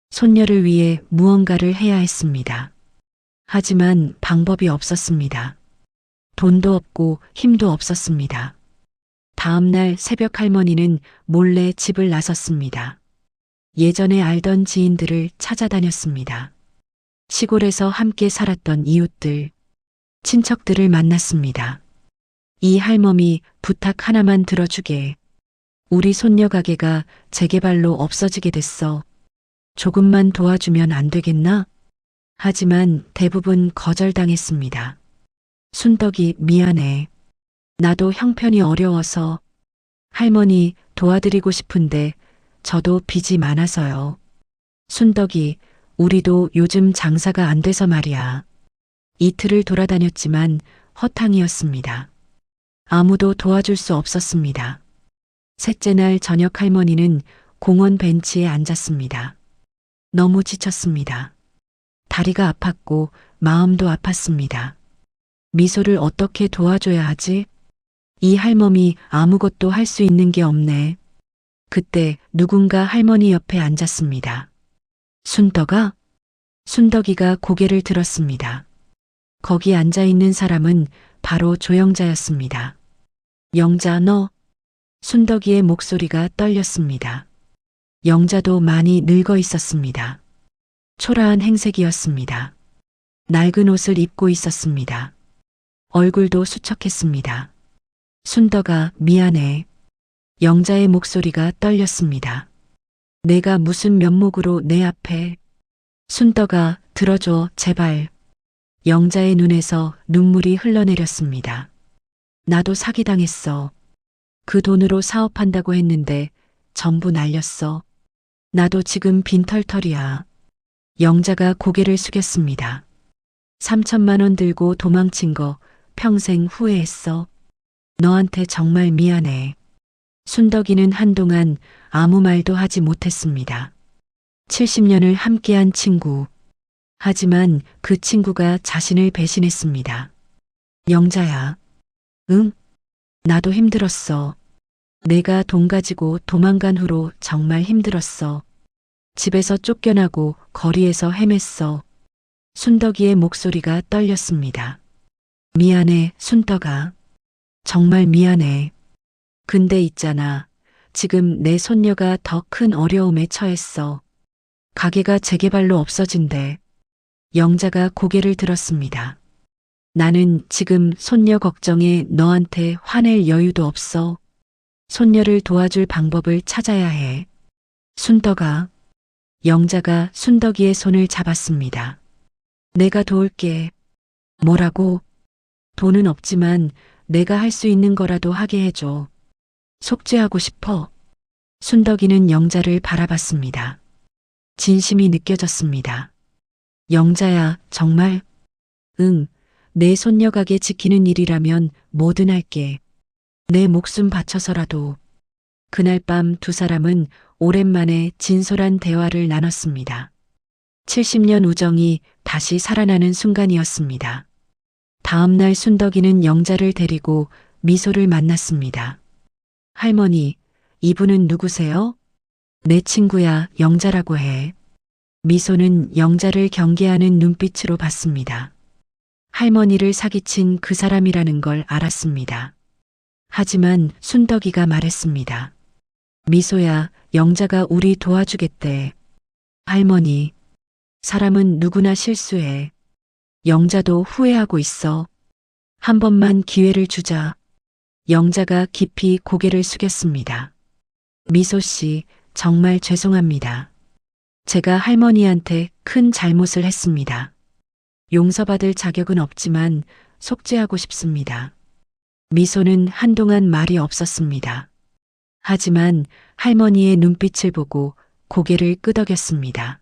손녀를 위해 무언가를 해야 했습니다. 하지만 방법이 없었습니다. 돈도 없고 힘도 없었습니다. 다음 날 새벽 할머니는 몰래 집을 나섰습니다. 예전에 알던 지인들을 찾아다녔습니다. 시골에서 함께 살았던 이웃들, 친척들을 만났습니다. 이 할멈이 부탁 하나만 들어주게. 우리 손녀 가게가 재개발로 없어지게 됐어. 조금만 도와주면 안 되겠나? 하지만 대부분 거절당했습니다. 순덕이 미안해. 나도 형편이 어려워서. 할머니 도와드리고 싶은데 저도 빚이 많아서요. 순덕이 우리도 요즘 장사가 안 돼서 말이야. 이틀을 돌아다녔지만 허탕이었습니다. 아무도 도와줄 수 없었습니다. 셋째 날 저녁 할머니는 공원 벤치에 앉았습니다. 너무 지쳤습니다. 다리가 아팠고 마음도 아팠습니다. 미소를 어떻게 도와줘야 하지? 이 할멈이 아무것도 할 수 있는 게 없네. 그때 누군가 할머니 옆에 앉았습니다. 순덕아? 순덕이가 고개를 들었습니다. 거기 앉아 있는 사람은 바로 조영자였습니다. 영자 너? 순덕이의 목소리가 떨렸습니다. 영자도 많이 늙어 있었습니다. 초라한 행색이었습니다. 낡은 옷을 입고 있었습니다. 얼굴도 수척했습니다. 순덕아, 미안해. 영자의 목소리가 떨렸습니다. 내가 무슨 면목으로 내 앞에. 순덕아, 들어줘, 제발. 영자의 눈에서 눈물이 흘러내렸습니다. 나도 사기당했어. 그 돈으로 사업한다고 했는데 전부 날렸어. 나도 지금 빈털털이야. 영자가 고개를 숙였습니다. 3천만 원 들고 도망친 거 평생 후회했어. 너한테 정말 미안해. 순덕이는 한동안 아무 말도 하지 못했습니다. 70년을 함께한 친구. 하지만 그 친구가 자신을 배신했습니다. 영자야. 응? 나도 힘들었어. 내가 돈 가지고 도망간 후로 정말 힘들었어. 집에서 쫓겨나고 거리에서 헤맸어. 순덕이의 목소리가 떨렸습니다. 미안해, 순덕아. 정말 미안해. 근데 있잖아. 지금 내 손녀가 더 큰 어려움에 처했어. 가게가 재개발로 없어진대. 영자가 고개를 들었습니다. 나는 지금 손녀 걱정에 너한테 화낼 여유도 없어. 손녀를 도와줄 방법을 찾아야 해. 순덕아. 영자가 순덕이의 손을 잡았습니다. 내가 도울게. 뭐라고? 돈은 없지만 내가 할 수 있는 거라도 하게 해줘. 속죄하고 싶어. 순덕이는 영자를 바라봤습니다. 진심이 느껴졌습니다. 영자야, 정말? 응, 내 손녀 가게 지키는 일이라면 뭐든 할게. 내 목숨 바쳐서라도. 그날 밤 두 사람은 오랜만에 진솔한 대화를 나눴습니다. 70년 우정이 다시 살아나는 순간이었습니다. 다음 날 순덕이는 영자를 데리고 미소를 만났습니다. 할머니, 이분은 누구세요? 내 친구야, 영자라고 해. 미소는 영자를 경계하는 눈빛으로 봤습니다. 할머니를 사기친 그 사람이라는 걸 알았습니다. 하지만 순덕이가 말했습니다. 미소야, 영자가 우리 도와주겠대. 할머니, 사람은 누구나 실수해. 영자도 후회하고 있어. 한 번만 기회를 주자. 영자가 깊이 고개를 숙였습니다. 미소 씨, 정말 죄송합니다. 제가 할머니한테 큰 잘못을 했습니다. 용서받을 자격은 없지만 속죄하고 싶습니다. 미소는 한동안 말이 없었습니다. 하지만 할머니의 눈빛을 보고 고개를 끄덕였습니다.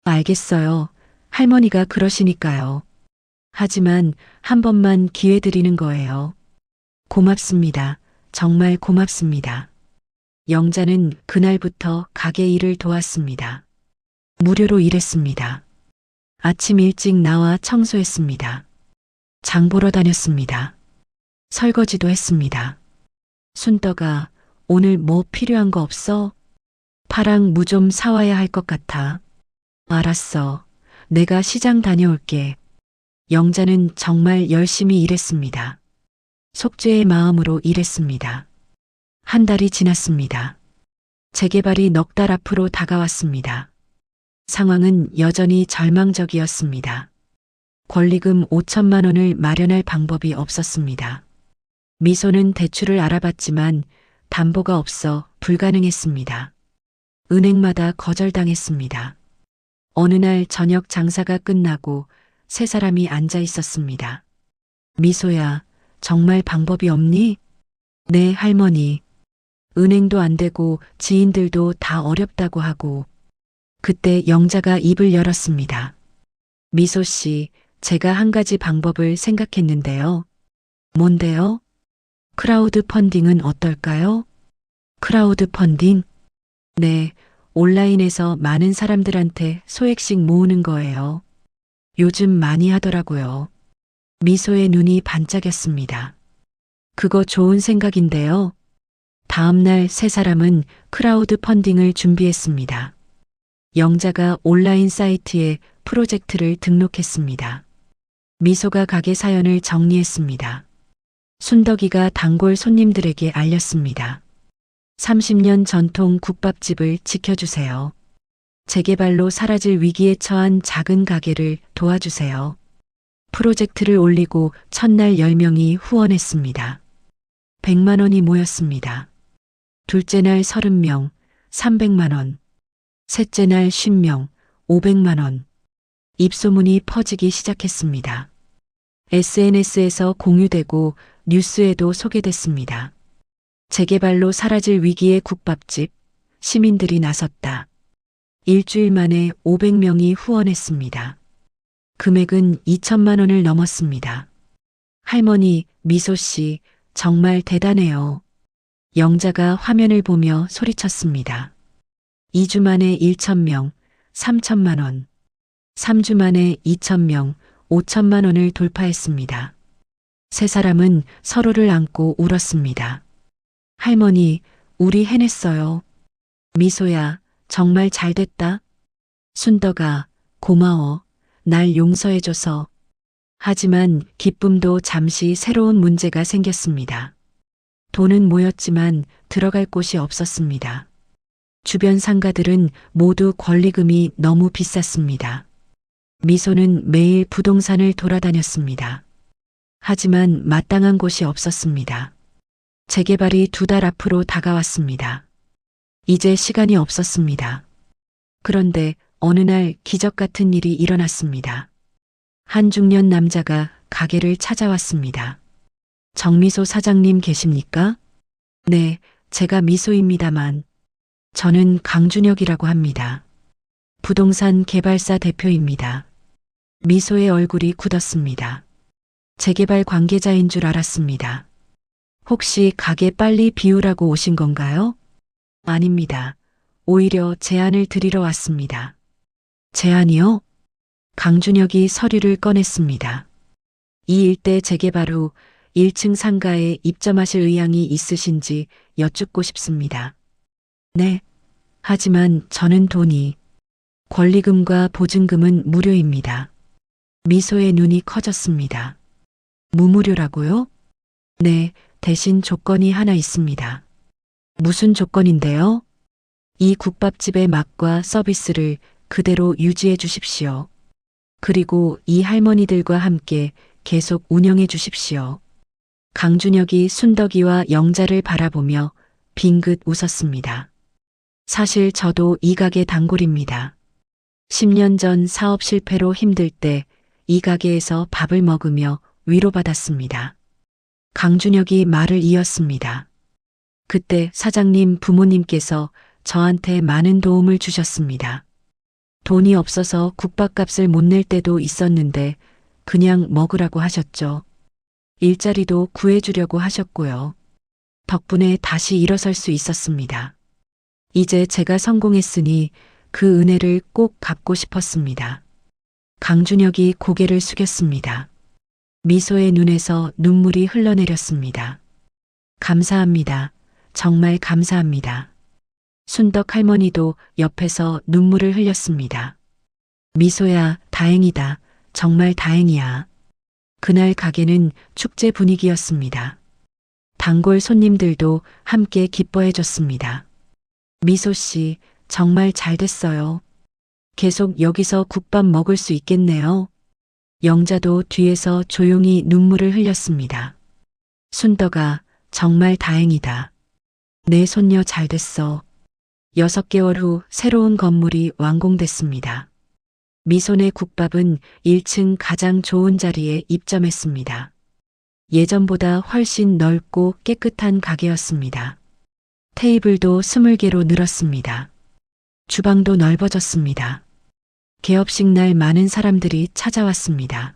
알겠어요. 할머니가 그러시니까요. 하지만 한 번만 기회 드리는 거예요. 고맙습니다. 정말 고맙습니다. 영자는 그날부터 가게 일을 도왔습니다. 무료로 일했습니다. 아침 일찍 나와 청소했습니다. 장 보러 다녔습니다. 설거지도 했습니다. 순덕아, 오늘 뭐 필요한 거 없어? 파랑 무 좀 사와야 할 것 같아. 알았어. 내가 시장 다녀올게. 영자는 정말 열심히 일했습니다. 속죄의 마음으로 일했습니다. 한 달이 지났습니다. 재개발이 넉 달 앞으로 다가왔습니다. 상황은 여전히 절망적이었습니다. 권리금 5천만 원을 마련할 방법이 없었습니다. 미소는 대출을 알아봤지만 담보가 없어 불가능했습니다. 은행마다 거절당했습니다. 어느 날 저녁 장사가 끝나고 세 사람이 앉아 있었습니다. 미소야, 정말 방법이 없니? 네, 할머니. 은행도 안 되고 지인들도 다 어렵다고 하고. 그때 영자가 입을 열었습니다. 미소 씨, 제가 한 가지 방법을 생각했는데요. 뭔데요? 크라우드 펀딩은 어떨까요? 크라우드 펀딩? 네, 온라인에서 많은 사람들한테 소액씩 모으는 거예요. 요즘 많이 하더라고요. 미소의 눈이 반짝였습니다. 그거 좋은 생각인데요. 다음 날 세 사람은 크라우드 펀딩을 준비했습니다. 영자가 온라인 사이트에 프로젝트를 등록했습니다. 미소가 가게 사연을 정리했습니다. 순덕이가 단골 손님들에게 알렸습니다. 30년 전통 국밥집을 지켜주세요. 재개발로 사라질 위기에 처한 작은 가게를 도와주세요. 프로젝트를 올리고 첫날 10명이 후원했습니다. 100만 원이 모였습니다. 둘째 날 30명, 300만 원. 셋째 날 50명, 500만 원. 입소문이 퍼지기 시작했습니다. SNS에서 공유되고 뉴스에도 소개됐습니다. 재개발로 사라질 위기의 국밥집, 시민들이 나섰다. 일주일 만에 500명이 후원했습니다. 금액은 2천만 원을 넘었습니다. 할머니, 미소 씨, 정말 대단해요. 영자가 화면을 보며 소리쳤습니다. 2주 만에 1,000명, 3천만 원. 3주 만에 2,000명, 5천만 원을 돌파했습니다. 세 사람은 서로를 안고 울었습니다. 할머니, 우리 해냈어요. 미소야, 정말 잘됐다. 순덕아, 고마워. 날 용서해줘서. 하지만 기쁨도 잠시 새로운 문제가 생겼습니다. 돈은 모였지만 들어갈 곳이 없었습니다. 주변 상가들은 모두 권리금이 너무 비쌌습니다. 미소는 매일 부동산을 돌아다녔습니다. 하지만 마땅한 곳이 없었습니다. 재개발이 2달 앞으로 다가왔습니다. 이제 시간이 없었습니다. 그런데 어느 날 기적 같은 일이 일어났습니다. 한 중년 남자가 가게를 찾아왔습니다. 정미소 사장님 계십니까? 네, 제가 미소입니다만. 저는 강준혁이라고 합니다. 부동산 개발사 대표입니다. 미소의 얼굴이 굳었습니다. 재개발 관계자인 줄 알았습니다. 혹시 가게 빨리 비우라고 오신 건가요? 아닙니다. 오히려 제안을 드리러 왔습니다. 제안이요? 강준혁이 서류를 꺼냈습니다. 이 일대 재개발 후 1층 상가에 입점하실 의향이 있으신지 여쭙고 싶습니다. 네. 하지만 저는 돈이 권리금과 보증금은 무료입니다. 미소의 눈이 커졌습니다. 무무료라고요? 네, 대신 조건이 하나 있습니다. 무슨 조건인데요? 이 국밥집의 맛과 서비스를 그대로 유지해 주십시오. 그리고 이 할머니들과 함께 계속 운영해 주십시오. 강준혁이 순덕이와 영자를 바라보며 빙긋 웃었습니다. 사실 저도 이 가게 단골입니다. 10년 전 사업 실패로 힘들 때 이 가게에서 밥을 먹으며 위로받았습니다. 강준혁이 말을 이었습니다. 그때 사장님 부모님께서 저한테 많은 도움을 주셨습니다. 돈이 없어서 국밥값을 못 낼 때도 있었는데 그냥 먹으라고 하셨죠. 일자리도 구해주려고 하셨고요. 덕분에 다시 일어설 수 있었습니다. 이제 제가 성공했으니 그 은혜를 꼭 갚고 싶었습니다. 강준혁이 고개를 숙였습니다. 미소의 눈에서 눈물이 흘러내렸습니다. 감사합니다. 정말 감사합니다. 순덕 할머니도 옆에서 눈물을 흘렸습니다. 미소야, 다행이다. 정말 다행이야. 그날 가게는 축제 분위기였습니다. 단골 손님들도 함께 기뻐해 줬습니다. 미소 씨, 정말 잘 됐어요. 계속 여기서 국밥 먹을 수 있겠네요. 영자도 뒤에서 조용히 눈물을 흘렸습니다. 순덕아, 정말 다행이다. 내 손녀 잘 됐어. 6개월 후 새로운 건물이 완공됐습니다. 미소네 국밥은 1층 가장 좋은 자리에 입점했습니다. 예전보다 훨씬 넓고 깨끗한 가게였습니다. 테이블도 20개로 늘었습니다. 주방도 넓어졌습니다. 개업식 날 많은 사람들이 찾아왔습니다.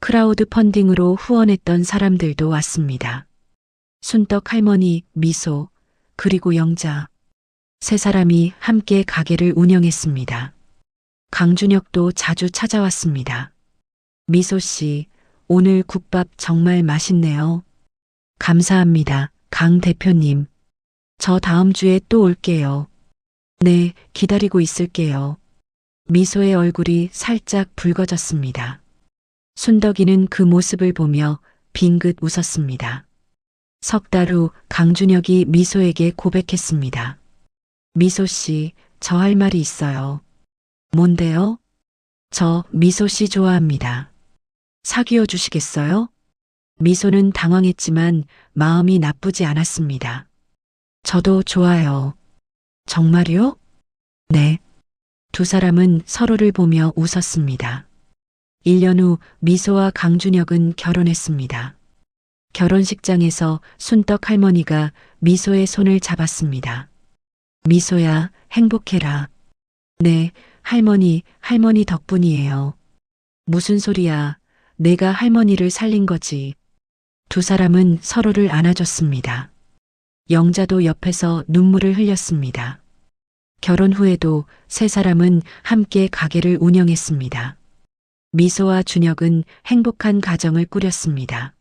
크라우드 펀딩으로 후원했던 사람들도 왔습니다. 순덕 할머니, 미소, 그리고 영자. 세 사람이 함께 가게를 운영했습니다. 강준혁도 자주 찾아왔습니다. 미소 씨, 오늘 국밥 정말 맛있네요. 감사합니다, 강 대표님. 저 다음 주에 또 올게요. 네, 기다리고 있을게요. 미소의 얼굴이 살짝 붉어졌습니다. 순덕이는 그 모습을 보며 빙긋 웃었습니다. 석 달 후 강준혁이 미소에게 고백했습니다. 미소 씨, 저 할 말이 있어요. 뭔데요? 저 미소 씨 좋아합니다. 사귀어 주시겠어요? 미소는 당황했지만 마음이 나쁘지 않았습니다. 저도 좋아요. 정말요? 네. 두 사람은 서로를 보며 웃었습니다. 1년 후 미소와 강준혁은 결혼했습니다. 결혼식장에서 순덕 할머니가 미소의 손을 잡았습니다. 미소야, 행복해라. 네, 할머니 덕분이에요. 무슨 소리야. 내가 할머니를 살린 거지. 두 사람은 서로를 안아줬습니다. 영자도 옆에서 눈물을 흘렸습니다. 결혼 후에도 세 사람은 함께 가게를 운영했습니다. 미소와 준혁은 행복한 가정을 꾸렸습니다.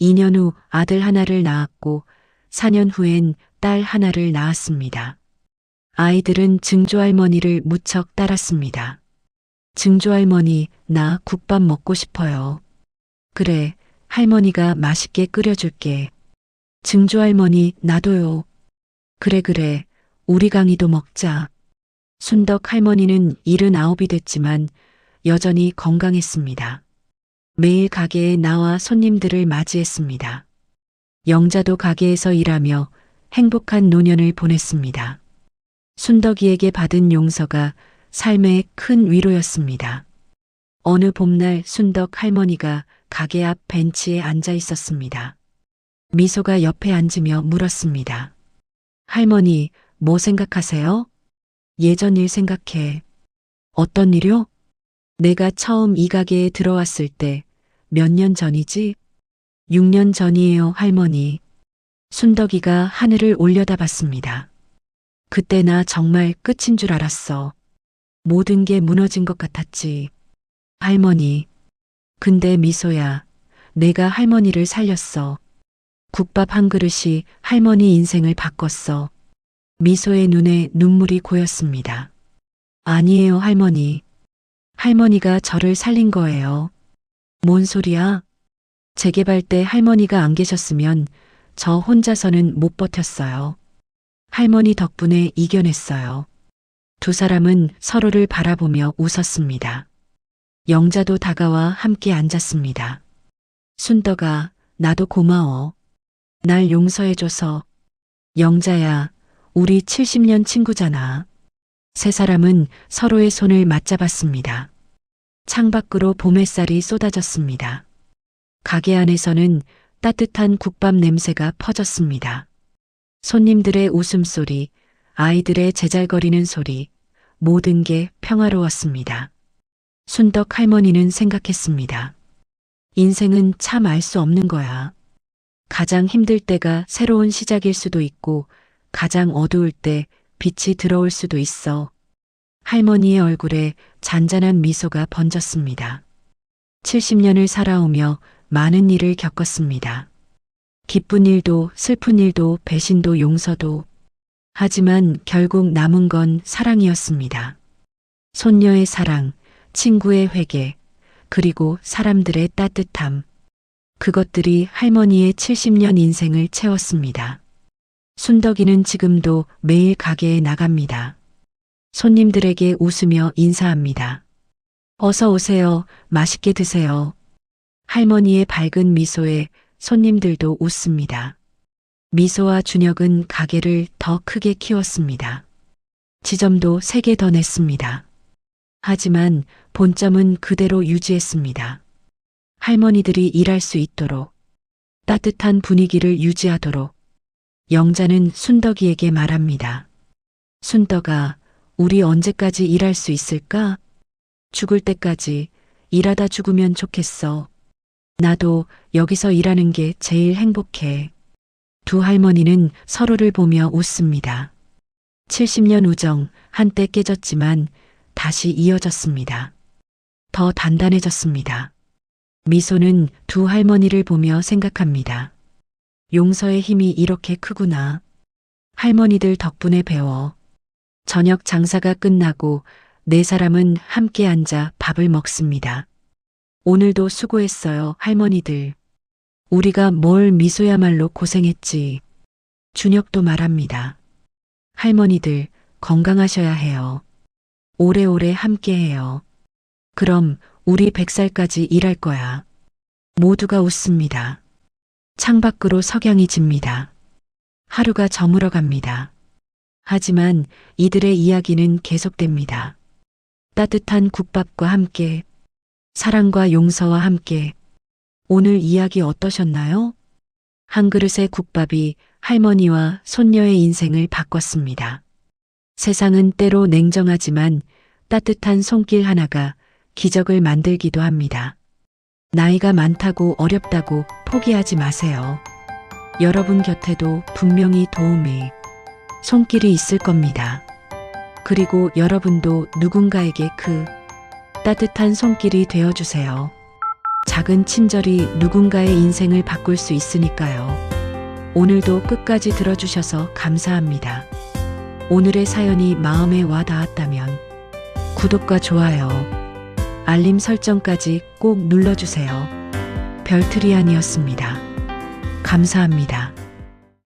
2년 후 아들 하나를 낳았고 4년 후엔 딸 하나를 낳았습니다. 아이들은 증조할머니를 무척 따랐습니다. 증조할머니, 나 국밥 먹고 싶어요. 그래, 할머니가 맛있게 끓여줄게. 증조할머니, 나도요. 그래, 우리 강이도 먹자. 순덕 할머니는 79이 됐지만 여전히 건강했습니다. 매일 가게에 나와 손님들을 맞이했습니다. 영자도 가게에서 일하며 행복한 노년을 보냈습니다. 순덕이에게 받은 용서가 삶의 큰 위로였습니다. 어느 봄날 순덕 할머니가 가게 앞 벤치에 앉아 있었습니다. 미소가 옆에 앉으며 물었습니다. 할머니, 뭐 생각하세요? 예전 일 생각해. 어떤 일요? 내가 처음 이 가게에 들어왔을 때 몇 년 전이지? 6년 전이에요, 할머니. 순덕이가 하늘을 올려다봤습니다. 그때 나 정말 끝인 줄 알았어. 모든 게 무너진 것 같았지. 할머니. 근데 미소야, 내가 할머니를 살렸어. 국밥 한 그릇이 할머니 인생을 바꿨어. 미소의 눈에 눈물이 고였습니다. 아니에요, 할머니. 할머니가 저를 살린 거예요. 뭔 소리야? 재개발 때 할머니가 안 계셨으면 저 혼자서는 못 버텼어요. 할머니 덕분에 이겨냈어요. 두 사람은 서로를 바라보며 웃었습니다. 영자도 다가와 함께 앉았습니다. 순덕아, 나도 고마워. 날 용서해줘서. 영자야, 우리 70년 친구잖아. 세 사람은 서로의 손을 맞잡았습니다. 창밖으로 봄 햇살이 쏟아졌습니다. 가게 안에서는 따뜻한 국밥 냄새가 퍼졌습니다. 손님들의 웃음소리, 아이들의 제잘거리는 소리, 모든 게 평화로웠습니다. 순덕 할머니는 생각했습니다. 인생은 참 알 수 없는 거야. 가장 힘들 때가 새로운 시작일 수도 있고, 가장 어두울 때 빛이 들어올 수도 있어. 할머니의 얼굴에 잔잔한 미소가 번졌습니다. 70년을 살아오며 많은 일을 겪었습니다. 기쁜 일도 슬픈 일도 배신도 용서도. 하지만 결국 남은 건 사랑이었습니다. 손녀의 사랑, 친구의 회개, 그리고 사람들의 따뜻함. 그것들이 할머니의 70년 인생을 채웠습니다. 순덕이는 지금도 매일 가게에 나갑니다. 손님들에게 웃으며 인사합니다. 어서 오세요. 맛있게 드세요. 할머니의 밝은 미소에 손님들도 웃습니다. 미소와 준혁은 가게를 더 크게 키웠습니다. 지점도 3개 더 냈습니다. 하지만 본점은 그대로 유지했습니다. 할머니들이 일할 수 있도록, 따뜻한 분위기를 유지하도록. 영자는 순덕이에게 말합니다. 순덕아, 우리 언제까지 일할 수 있을까? 죽을 때까지 일하다 죽으면 좋겠어. 나도 여기서 일하는 게 제일 행복해. 두 할머니는 서로를 보며 웃습니다. 70년 우정 한때 깨졌지만 다시 이어졌습니다. 더 단단해졌습니다. 미소는 두 할머니를 보며 생각합니다. 용서의 힘이 이렇게 크구나. 할머니들 덕분에 배워. 저녁 장사가 끝나고 네 사람은 함께 앉아 밥을 먹습니다. 오늘도 수고했어요, 할머니들. 우리가 뭘 미소야말로 고생했지. 준혁도 말합니다. 할머니들 건강하셔야 해요. 오래오래 함께해요. 그럼 우리 100살까지 일할 거야. 모두가 웃습니다. 창밖으로 석양이 집니다. 하루가 저물어 갑니다. 하지만 이들의 이야기는 계속됩니다. 따뜻한 국밥과 함께, 사랑과 용서와 함께. 오늘 이야기 어떠셨나요? 한 그릇의 국밥이 할머니와 손녀의 인생을 바꿨습니다. 세상은 때로 냉정하지만 따뜻한 손길 하나가 기적을 만들기도 합니다. 나이가 많다고 어렵다고 포기하지 마세요. 여러분 곁에도 분명히 도움이, 손길이 있을 겁니다. 그리고 여러분도 누군가에게 그 따뜻한 손길이 되어주세요. 작은 친절이 누군가의 인생을 바꿀 수 있으니까요. 오늘도 끝까지 들어주셔서 감사합니다. 오늘의 사연이 마음에 와 닿았다면 구독과 좋아요, 알림 설정까지 꼭 눌러주세요. 별트리안이었습니다. 감사합니다.